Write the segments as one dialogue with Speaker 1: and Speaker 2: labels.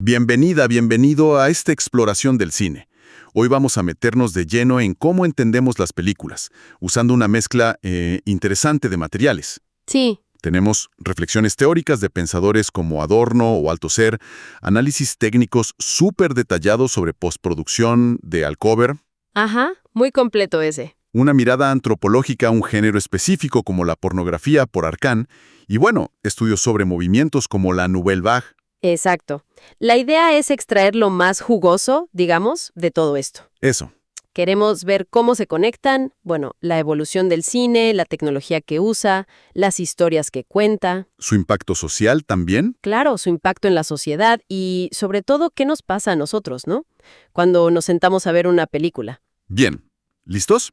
Speaker 1: Bienvenida, bienvenido a esta exploración del cine. Hoy vamos a meternos de lleno en cómo entendemos las películas, usando una mezcla interesante de materiales.
Speaker 2: Sí,
Speaker 1: Tenemos reflexiones teóricas de pensadores como Adorno o Althusser, análisis técnicos súper detallados sobre postproducción de Alcover,
Speaker 2: ajá, muy completo ese.
Speaker 1: una mirada antropológica a un género específico como la pornografía por Arcán, y bueno, estudios sobre movimientos como la Nouvelle Vague.
Speaker 2: Exacto. La idea es extraer lo más jugoso, digamos, de todo esto.
Speaker 1: Eso.
Speaker 2: Queremos ver cómo se conectan, bueno, la evolución del cine, la tecnología que usa, las historias que cuenta,
Speaker 1: Su impacto social también.
Speaker 2: claro, su impacto en la sociedad y, sobre todo, qué nos pasa a nosotros, ¿no? Cuando nos sentamos a ver una película.
Speaker 1: Bien. ¿Listos?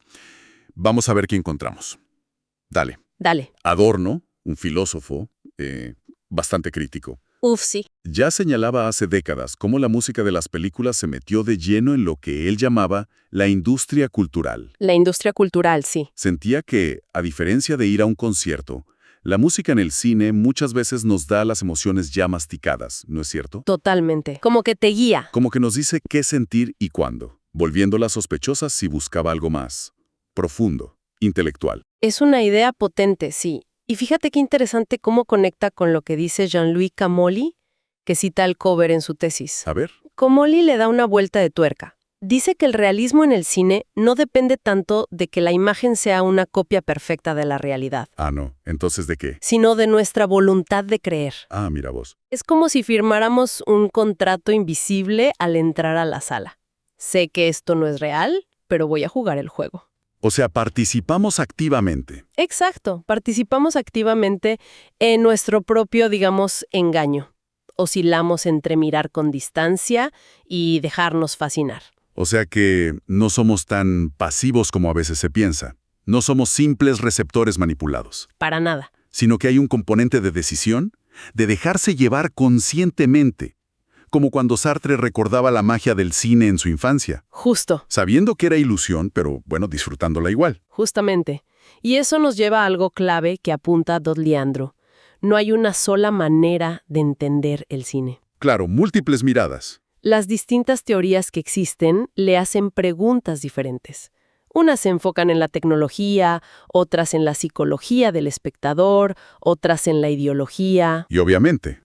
Speaker 1: Vamos a ver qué encontramos. Dale.
Speaker 2: Dale.
Speaker 1: Adorno, un filósofo bastante crítico,
Speaker 2: Uf, sí.
Speaker 1: ya señalaba hace décadas cómo la música de las películas se metió de lleno en lo que él llamaba la industria cultural.
Speaker 2: La industria cultural, sí.
Speaker 1: Sentía que, a diferencia de ir a un concierto, la música en el cine muchas veces nos da las emociones ya masticadas, ¿no es cierto?
Speaker 2: Totalmente. Como que te guía.
Speaker 1: Como que nos dice qué sentir y cuándo, volviéndolas sospechosas si buscaba algo más profundo, intelectual.
Speaker 2: Es una idea potente, sí. Y fíjate qué interesante cómo conecta con lo que dice Jean-Louis Camolli, que cita Alcover en su tesis.
Speaker 1: A ver,
Speaker 2: Camolli le da una vuelta de tuerca. Dice que el realismo en el cine no depende tanto de que la imagen sea una copia perfecta de la realidad,
Speaker 1: no, entonces ¿de qué?
Speaker 2: sino de nuestra voluntad de creer.
Speaker 1: Mira vos.
Speaker 2: Es como si firmáramos un contrato invisible al entrar a la sala. Sé que esto no es real, pero voy a jugar el juego.
Speaker 1: O sea, participamos activamente.
Speaker 2: Exacto, participamos activamente en nuestro propio, digamos, engaño. Oscilamos entre mirar con distancia y dejarnos fascinar.
Speaker 1: O sea que no somos tan pasivos como a veces se piensa. No somos simples receptores manipulados,
Speaker 2: Para nada.
Speaker 1: sino que hay un componente de decisión, de dejarse llevar conscientemente, como cuando Sartre recordaba la magia del cine en su infancia,
Speaker 2: Justo,
Speaker 1: sabiendo que era ilusión, pero bueno, disfrutándola igual.
Speaker 2: justamente. Y eso nos lleva a algo clave que apunta Dod Leandro. No hay una sola manera de entender el cine.
Speaker 1: Claro, múltiples miradas.
Speaker 2: Las distintas teorías que existen le hacen preguntas diferentes. Unas se enfocan en la tecnología, otras en la psicología del espectador, otras en la ideología.
Speaker 1: Y obviamente,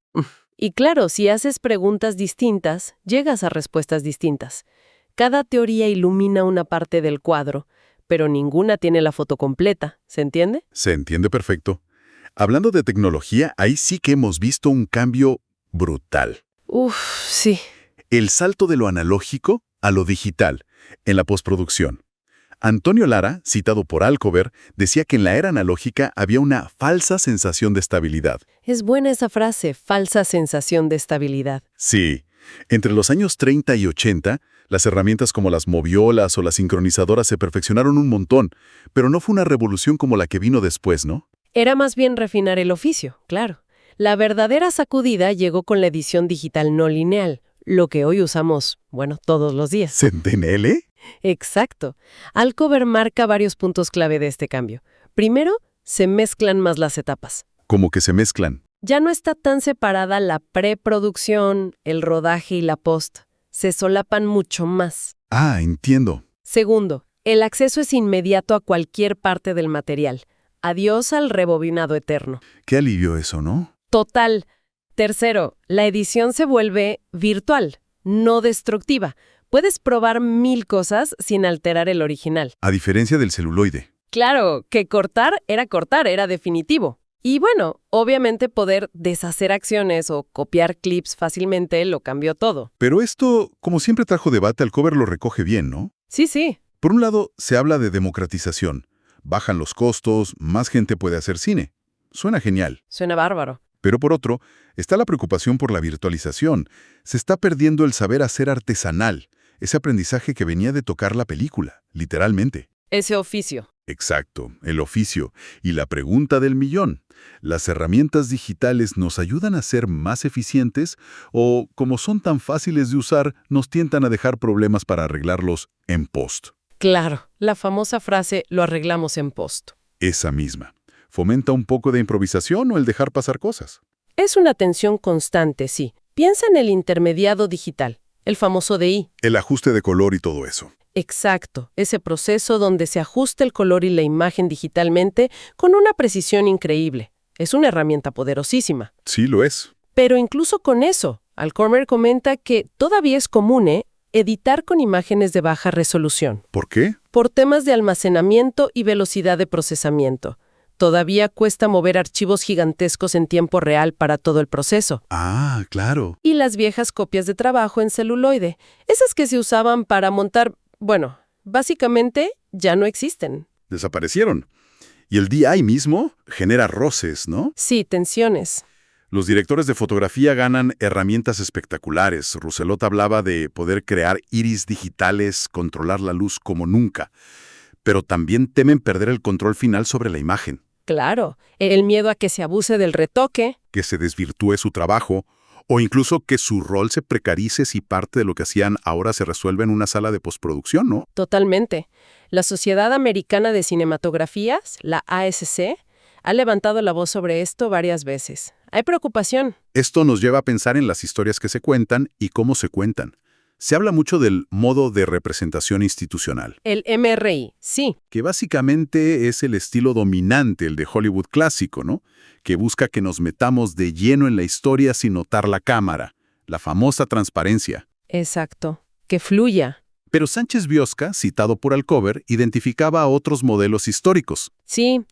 Speaker 2: Y claro, si haces preguntas distintas, llegas a respuestas distintas. Cada teoría ilumina una parte del cuadro, pero ninguna tiene la foto completa, ¿se entiende?
Speaker 1: se entiende perfecto. Hablando de tecnología, ahí sí que hemos visto un cambio brutal.
Speaker 2: Uf, sí.
Speaker 1: El salto de lo analógico a lo digital, en la postproducción. Antonio Lara, citado por Alcover, decía que en la era analógica había una falsa sensación de estabilidad.
Speaker 2: Es buena esa frase, falsa sensación de estabilidad.
Speaker 1: Sí, entre los años 30 y 80, las herramientas como las moviolas o las sincronizadoras se perfeccionaron un montón, pero no fue una revolución como la que vino después, ¿no?
Speaker 2: Era más bien refinar el oficio, claro. La verdadera sacudida llegó con la edición digital no lineal, lo que hoy usamos, bueno, todos los días.
Speaker 1: ¿Centenele?
Speaker 2: Exacto. Alcover marca varios puntos clave de este cambio. Primero, se mezclan más las etapas.
Speaker 1: Como que se mezclan.
Speaker 2: Ya no está tan separada la preproducción, el rodaje y la post. Se solapan mucho más.
Speaker 1: Entiendo.
Speaker 2: Segundo, el acceso es inmediato a cualquier parte del material. Adiós al rebobinado eterno.
Speaker 1: Qué alivio eso, ¿no?
Speaker 2: Total. Tercero, la edición se vuelve virtual, no destructiva. Puedes probar 1000 cosas sin alterar el original.
Speaker 1: A diferencia del celuloide.
Speaker 2: Claro, que cortar, era definitivo. Y bueno, obviamente poder deshacer acciones o copiar clips fácilmente lo cambió todo.
Speaker 1: Pero esto, como siempre trajo debate, Alcover lo recoge bien, ¿no?
Speaker 2: Sí, sí.
Speaker 1: Por un lado, se habla de democratización. Bajan los costos, más gente puede hacer cine. Suena genial.
Speaker 2: Suena bárbaro.
Speaker 1: Pero por otro, está la preocupación por la virtualización. Se está perdiendo el saber hacer artesanal, ese aprendizaje que venía de tocar la película, literalmente.
Speaker 2: Ese oficio.
Speaker 1: Exacto, el oficio. Y la pregunta del millón. ¿Las herramientas digitales nos ayudan a ser más eficientes o, como son tan fáciles de usar, nos tientan a dejar problemas para arreglarlos en post?
Speaker 2: Claro, la famosa frase lo arreglamos en post.
Speaker 1: Esa misma. ¿Fomenta un poco de improvisación o el dejar pasar cosas?
Speaker 2: Es una tensión constante, sí. Piensa en el intermediado digital, el famoso DI.
Speaker 1: El ajuste de color y todo eso.
Speaker 2: Exacto, ese proceso donde se ajusta el color y la imagen digitalmente con una precisión increíble. Es una herramienta poderosísima.
Speaker 1: Sí, lo es.
Speaker 2: Pero incluso con eso, Alcormer comenta que todavía es común, editar con imágenes de baja resolución,
Speaker 1: ¿Por qué?
Speaker 2: por temas de almacenamiento y velocidad de procesamiento. Todavía cuesta mover archivos gigantescos en tiempo real para todo el proceso.
Speaker 1: Ah, claro.
Speaker 2: Y las viejas copias de trabajo en celuloide, esas que se usaban para montar, bueno, básicamente ya no existen.
Speaker 1: Desaparecieron. Y el DI mismo genera roces, ¿no?
Speaker 2: Sí, tensiones.
Speaker 1: Los directores de fotografía ganan herramientas espectaculares. Rousselot hablaba de poder crear iris digitales, controlar la luz como nunca. Pero también temen perder el control final sobre la imagen,
Speaker 2: Claro, el miedo a que se abuse del retoque.
Speaker 1: que se desvirtúe su trabajo, o incluso que su rol se precarice si parte de lo que hacían ahora se resuelve en una sala de postproducción, ¿no?
Speaker 2: Totalmente. La Sociedad Americana de Cinematografías, la ASC, ha levantado la voz sobre esto varias veces. Hay preocupación.
Speaker 1: Esto nos lleva a pensar en las historias que se cuentan y cómo se cuentan. Se habla mucho del modo de representación institucional,
Speaker 2: El MRI, sí,
Speaker 1: que básicamente es el estilo dominante, el de Hollywood clásico, ¿no? Que busca que nos metamos de lleno en la historia sin notar la cámara, la famosa transparencia.
Speaker 2: exacto. Que fluya.
Speaker 1: Pero Sánchez Biosca, citado por Alcover, identificaba a otros modelos históricos.
Speaker 2: Sí,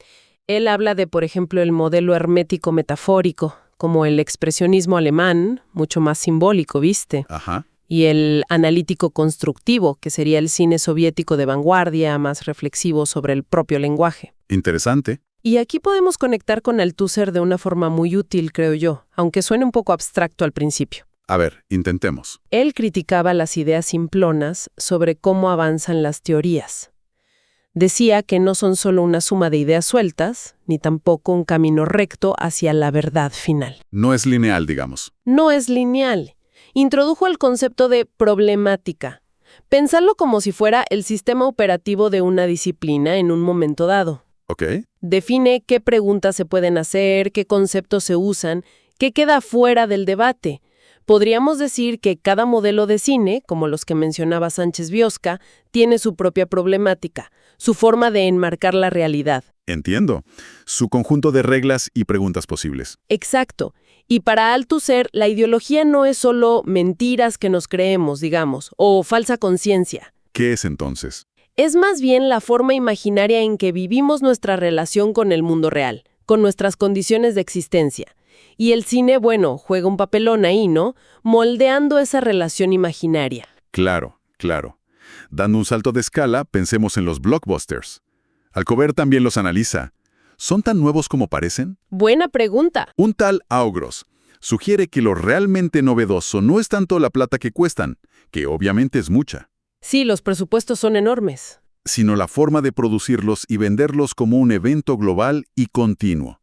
Speaker 2: él habla de, por ejemplo, el modelo hermético metafórico, como el expresionismo alemán, mucho más simbólico, ¿viste?
Speaker 1: Ajá.
Speaker 2: Y el analítico constructivo, que sería el cine soviético de vanguardia, más reflexivo sobre el propio lenguaje.
Speaker 1: Interesante.
Speaker 2: Y aquí podemos conectar con Althusser de una forma muy útil, creo yo, aunque suene un poco abstracto al principio.
Speaker 1: A ver, intentemos.
Speaker 2: Él criticaba las ideas simplonas sobre cómo avanzan las teorías. Decía que no son solo una suma de ideas sueltas, ni tampoco un camino recto hacia la verdad final.
Speaker 1: No es lineal, digamos.
Speaker 2: No es lineal. Introdujo el concepto de problemática. Pensarlo como si fuera el sistema operativo de una disciplina en un momento dado.
Speaker 1: ¿Ok?
Speaker 2: Define qué preguntas se pueden hacer, qué conceptos se usan, qué queda fuera del debate. Podríamos decir que cada modelo de cine, como los que mencionaba Sánchez Biosca, tiene su propia problemática, su forma de enmarcar la realidad.
Speaker 1: Entiendo. Su conjunto de reglas y preguntas posibles.
Speaker 2: Exacto. Y para Althusser, la ideología no es solo mentiras que nos creemos, digamos, o falsa conciencia.
Speaker 1: ¿Qué es entonces?
Speaker 2: Es más bien la forma imaginaria en que vivimos nuestra relación con el mundo real, con nuestras condiciones de existencia. Y el cine, bueno, juega un papelón ahí, ¿no? Moldeando esa relación imaginaria.
Speaker 1: Claro, claro. Dando un salto de escala, pensemos en los blockbusters. Alcover también los analiza. ¿Son tan nuevos como parecen?
Speaker 2: Buena pregunta.
Speaker 1: Un tal Augros sugiere que lo realmente novedoso no es tanto la plata que cuestan, que obviamente es mucha,
Speaker 2: Sí, los presupuestos son enormes.
Speaker 1: sino la forma de producirlos y venderlos como un evento global y continuo.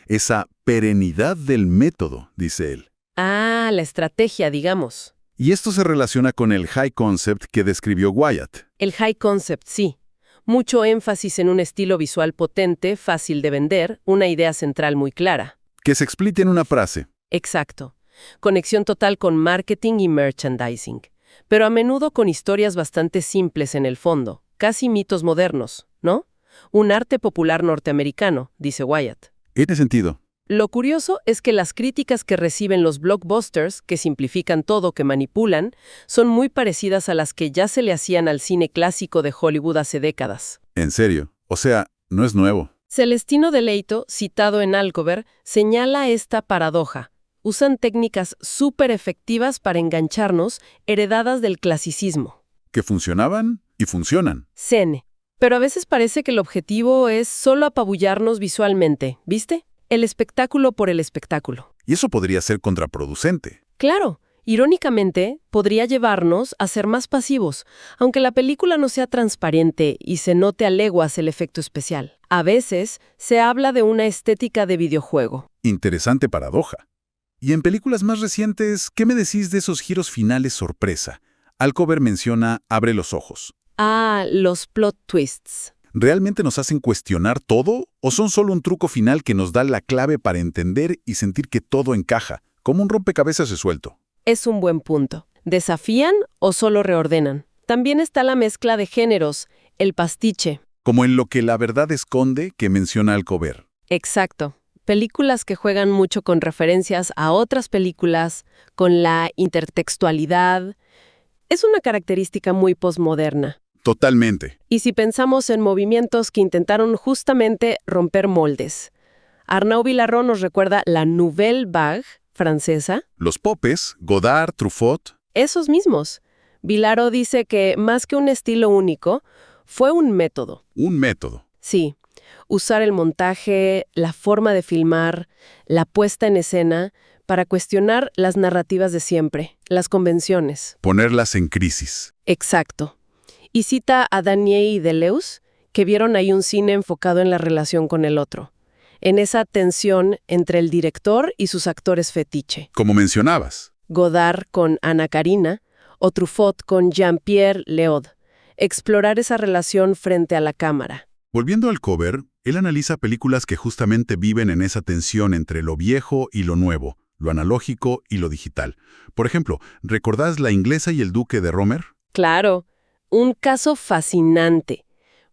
Speaker 1: Esa perenidad del método, dice él.
Speaker 2: Ah, la estrategia, digamos.
Speaker 1: Y esto se relaciona con el high concept que describió Wyatt.
Speaker 2: El high concept, sí. Mucho énfasis en un estilo visual potente, fácil de vender, una idea central muy clara.
Speaker 1: Que se explique en una frase.
Speaker 2: Exacto. Conexión total con marketing y merchandising. Pero a menudo con historias bastante simples en el fondo, casi mitos modernos, ¿no? Un arte popular norteamericano, dice Wyatt.
Speaker 1: Tiene sentido.
Speaker 2: Lo curioso es que las críticas que reciben los blockbusters, que simplifican todo, que manipulan, son muy parecidas a las que ya se le hacían al cine clásico de Hollywood hace décadas.
Speaker 1: En serio. O sea, no es nuevo.
Speaker 2: Celestino Deleito, citado en Alcover, señala esta paradoja. Usan técnicas súper efectivas para engancharnos, heredadas del clasicismo.
Speaker 1: Que funcionaban y funcionan.
Speaker 2: Zen. Pero a veces parece que el objetivo es solo apabullarnos visualmente, ¿viste? El espectáculo por el espectáculo.
Speaker 1: Y eso podría ser contraproducente.
Speaker 2: Claro, irónicamente, podría llevarnos a ser más pasivos, aunque la película no sea transparente y se note a leguas el efecto especial. A veces se habla de una estética de videojuego.
Speaker 1: Interesante paradoja. Y en películas más recientes, ¿qué me decís de esos giros finales sorpresa? Alcover menciona Abre los ojos.
Speaker 2: Ah, los plot twists.
Speaker 1: ¿Realmente nos hacen cuestionar todo o son solo un truco final que nos da la clave para entender y sentir que todo encaja, como un rompecabezas resuelto?
Speaker 2: Es un buen punto. ¿Desafían o solo reordenan? También está la mezcla de géneros, el pastiche.
Speaker 1: Como en Lo que la verdad esconde, que menciona Alcover.
Speaker 2: Exacto. Películas que juegan mucho con referencias a otras películas, con la intertextualidad. Es una característica muy posmoderna.
Speaker 1: Totalmente.
Speaker 2: Y si pensamos en movimientos que intentaron justamente romper moldes. Arnaud Villarreau nos recuerda la Nouvelle Vague francesa.
Speaker 1: Los popes, Godard, Truffaut.
Speaker 2: Esos mismos. Villarreau dice que más que un estilo único, fue un método.
Speaker 1: Un método.
Speaker 2: Sí, usar el montaje, la forma de filmar, la puesta en escena, para cuestionar las narrativas de siempre, las convenciones.
Speaker 1: Ponerlas en crisis.
Speaker 2: Exacto. Y cita a Daniel y Deleuze, que vieron ahí un cine enfocado en la relación con el otro, en esa tensión entre el director y sus actores fetiche.
Speaker 1: Como mencionabas.
Speaker 2: Godard con Anna Karina o Truffaut con Jean-Pierre Léaud. Explorar esa relación frente a la cámara.
Speaker 1: Volviendo al cover, él analiza películas que justamente viven en esa tensión entre lo viejo y lo nuevo, lo analógico y lo digital. Por ejemplo, ¿recordás La inglesa y el duque de Romer?
Speaker 2: Claro, un caso fascinante.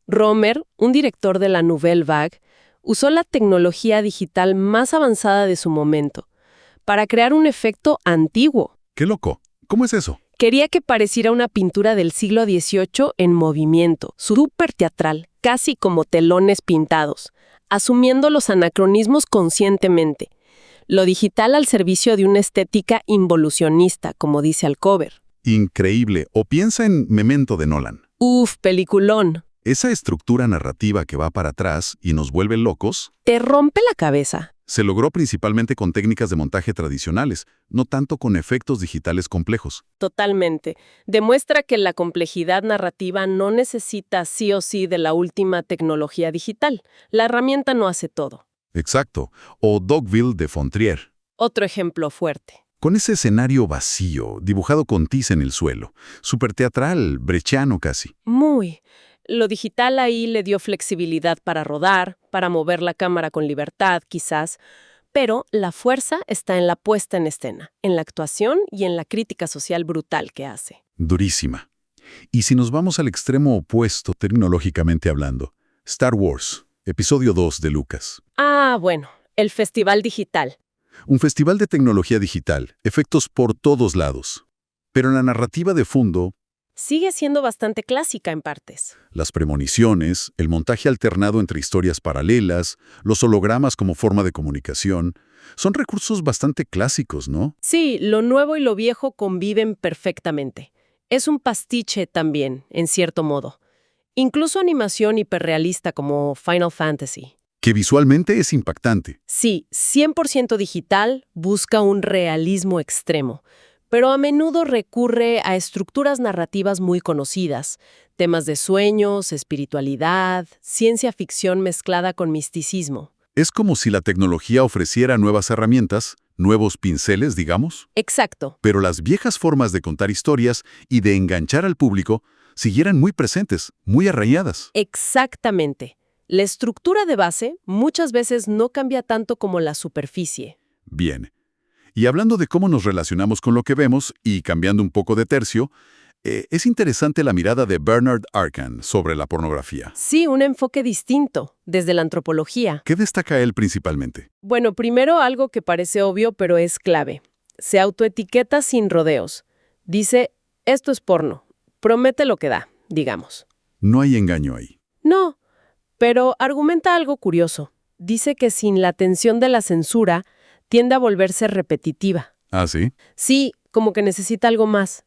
Speaker 2: Romer, un director de la Nouvelle Vague, usó la tecnología digital más avanzada de su momento para crear un efecto antiguo.
Speaker 1: ¡Qué loco! ¿Cómo es eso?
Speaker 2: Quería que pareciera una pintura del siglo XVIII en movimiento, súper teatral, casi como telones pintados, asumiendo los anacronismos conscientemente. Lo digital al servicio de una estética involucionista, como dice Alcover.
Speaker 1: Increíble. O piensa en Memento de Nolan.
Speaker 2: Uf, peliculón.
Speaker 1: Esa estructura narrativa que va para atrás y nos vuelve locos,
Speaker 2: Te rompe la cabeza.
Speaker 1: se logró principalmente con técnicas de montaje tradicionales, no tanto con efectos digitales complejos.
Speaker 2: Totalmente. Demuestra que la complejidad narrativa no necesita sí o sí de la última tecnología digital. La herramienta no hace todo.
Speaker 1: Exacto. O Dogville de Fontrier.
Speaker 2: Otro ejemplo fuerte.
Speaker 1: Con ese escenario vacío, dibujado con tiza en el suelo, súper teatral, brechiano casi.
Speaker 2: Muy. Lo digital ahí le dio flexibilidad para rodar, para mover la cámara con libertad, quizás, pero la fuerza está en la puesta en escena, en la actuación y en la crítica social brutal que hace.
Speaker 1: Durísima. Y si nos vamos al extremo opuesto, tecnológicamente hablando, Star Wars, episodio 2 de Lucas.
Speaker 2: Ah, bueno, el festival digital.
Speaker 1: Un festival de tecnología digital, efectos por todos lados. Pero en la narrativa de fondo,
Speaker 2: Sigue siendo bastante clásica en partes.
Speaker 1: las premoniciones, el montaje alternado entre historias paralelas, los hologramas como forma de comunicación, son recursos bastante clásicos, ¿no?
Speaker 2: Sí, lo nuevo y lo viejo conviven perfectamente. Es un pastiche también, en cierto modo. Incluso animación hiperrealista como Final Fantasy.
Speaker 1: Que visualmente es impactante.
Speaker 2: Sí, 100% digital, busca un realismo extremo, pero a menudo recurre a estructuras narrativas muy conocidas, temas de sueños, espiritualidad, ciencia ficción mezclada con misticismo.
Speaker 1: Es como si la tecnología ofreciera nuevas herramientas, nuevos pinceles, digamos,
Speaker 2: Exacto.
Speaker 1: pero las viejas formas de contar historias y de enganchar al público siguieran muy presentes, muy arraigadas.
Speaker 2: Exactamente. La estructura de base muchas veces no cambia tanto como la superficie.
Speaker 1: Bien. Y hablando de cómo nos relacionamos con lo que vemos y cambiando un poco de tercio, es interesante la mirada de Bernard Arcan sobre la pornografía.
Speaker 2: Sí, un enfoque distinto, desde la antropología.
Speaker 1: ¿Qué destaca él principalmente?
Speaker 2: Bueno, primero algo que parece obvio, pero es clave. Se autoetiqueta sin rodeos. Dice, esto es porno. Promete lo que da, digamos.
Speaker 1: No hay engaño ahí.
Speaker 2: No, pero argumenta algo curioso. Dice que sin la tensión de la censura, tiende a volverse repetitiva.
Speaker 1: ¿Ah, sí?
Speaker 2: Sí, como que necesita algo más.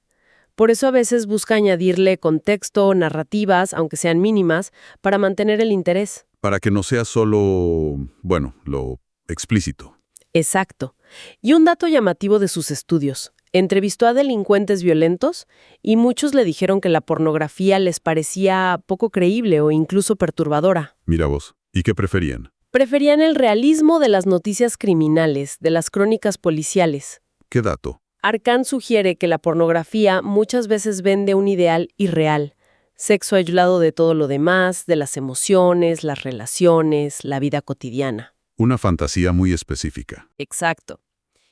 Speaker 2: Por eso a veces busca añadirle contexto, narrativas, aunque sean mínimas, para mantener el interés.
Speaker 1: Para que no sea solo, bueno, lo explícito.
Speaker 2: Exacto. Y un dato llamativo de sus estudios. Entrevistó a delincuentes violentos y muchos le dijeron que la pornografía les parecía poco creíble o incluso perturbadora.
Speaker 1: Mira vos, ¿y qué preferían?
Speaker 2: Preferían el realismo de las noticias criminales, de las crónicas policiales.
Speaker 1: ¿Qué dato?
Speaker 2: Arcan sugiere que la pornografía muchas veces vende un ideal irreal, sexo aislado de todo lo demás, de las emociones, las relaciones, la vida cotidiana.
Speaker 1: Una fantasía muy específica.
Speaker 2: Exacto.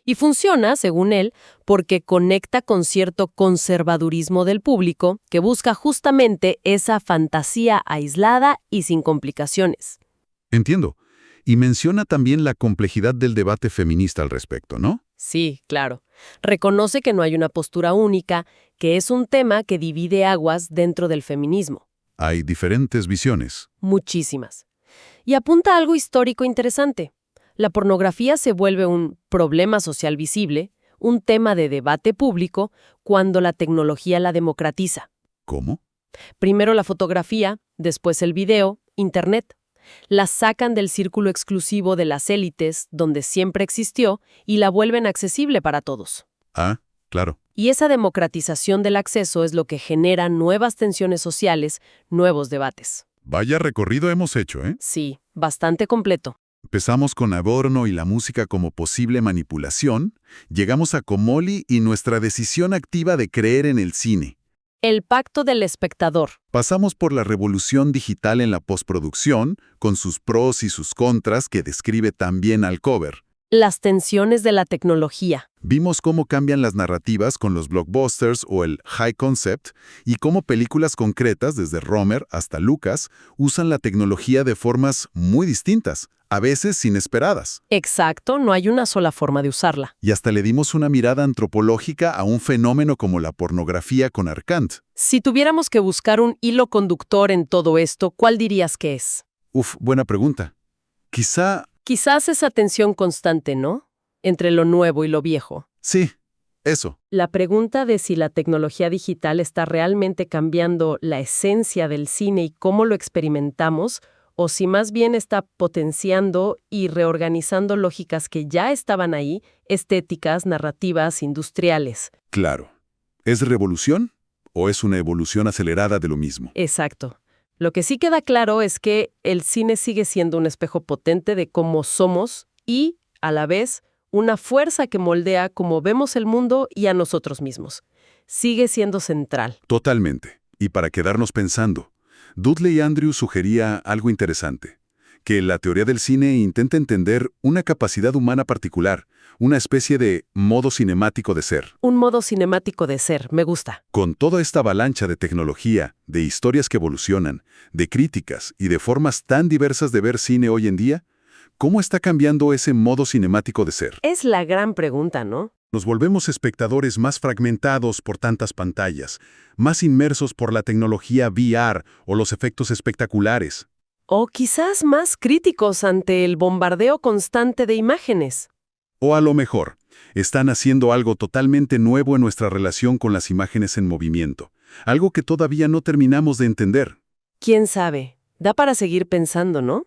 Speaker 2: Y funciona, según él, porque conecta con cierto conservadurismo del público que busca justamente esa fantasía aislada y sin complicaciones.
Speaker 1: Entiendo. Y menciona también la complejidad del debate feminista al respecto, ¿no?
Speaker 2: Sí, claro. Reconoce que no hay una postura única, que es un tema que divide aguas dentro del feminismo.
Speaker 1: Hay diferentes visiones.
Speaker 2: Muchísimas. Y apunta a algo histórico interesante. La pornografía se vuelve un problema social visible, un tema de debate público, cuando la tecnología la democratiza.
Speaker 1: ¿Cómo?
Speaker 2: Primero la fotografía, después el video, Internet. La sacan del círculo exclusivo de las élites, donde siempre existió, y la vuelven accesible para todos.
Speaker 1: Ah, claro.
Speaker 2: Y esa democratización del acceso es lo que genera nuevas tensiones sociales, nuevos debates.
Speaker 1: Vaya recorrido hemos hecho, ¿eh?
Speaker 2: Sí, bastante completo.
Speaker 1: Empezamos con Adorno y la música como posible manipulación, llegamos a Comolli y nuestra decisión activa de creer en el cine.
Speaker 2: El pacto del espectador.
Speaker 1: Pasamos por la revolución digital en la postproducción, con sus pros y sus contras que describe también Alcover.
Speaker 2: Las tensiones de la tecnología.
Speaker 1: Vimos cómo cambian las narrativas con los blockbusters o el high concept y cómo películas concretas, desde Romer hasta Lucas, usan la tecnología de formas muy distintas, a veces inesperadas.
Speaker 2: Exacto, no hay una sola forma de usarla.
Speaker 1: Y hasta le dimos una mirada antropológica a un fenómeno como la pornografía con Arcand.
Speaker 2: Si tuviéramos que buscar un hilo conductor en todo esto, ¿cuál dirías que es?
Speaker 1: Buena pregunta.
Speaker 2: Quizás esa tensión constante, ¿no? Entre lo nuevo y lo viejo.
Speaker 1: Sí, eso.
Speaker 2: La pregunta de si la tecnología digital está realmente cambiando la esencia del cine y cómo lo experimentamos, o si más bien está potenciando y reorganizando lógicas que ya estaban ahí, estéticas, narrativas, industriales.
Speaker 1: Claro. ¿Es revolución o es una evolución acelerada de lo mismo?
Speaker 2: Exacto. Lo que sí queda claro es que el cine sigue siendo un espejo potente de cómo somos y, a la vez, una fuerza que moldea cómo vemos el mundo y a nosotros mismos. Sigue siendo central.
Speaker 1: Totalmente. Y para quedarnos pensando, Dudley Andrews sugería algo interesante, que la teoría del cine intenta entender una capacidad humana particular, una especie de modo cinemático de ser.
Speaker 2: Un modo cinemático de ser, me gusta.
Speaker 1: Con toda esta avalancha de tecnología, de historias que evolucionan, de críticas y de formas tan diversas de ver cine hoy en día, ¿cómo está cambiando ese modo cinemático de ser?
Speaker 2: Es la gran pregunta, ¿no?
Speaker 1: Nos volvemos espectadores más fragmentados por tantas pantallas, más inmersos por la tecnología VR o los efectos espectaculares.
Speaker 2: O quizás más críticos ante el bombardeo constante de imágenes.
Speaker 1: O a lo mejor, están haciendo algo totalmente nuevo en nuestra relación con las imágenes en movimiento, algo que todavía no terminamos de entender.
Speaker 2: ¿Quién sabe? Da para seguir pensando, ¿no?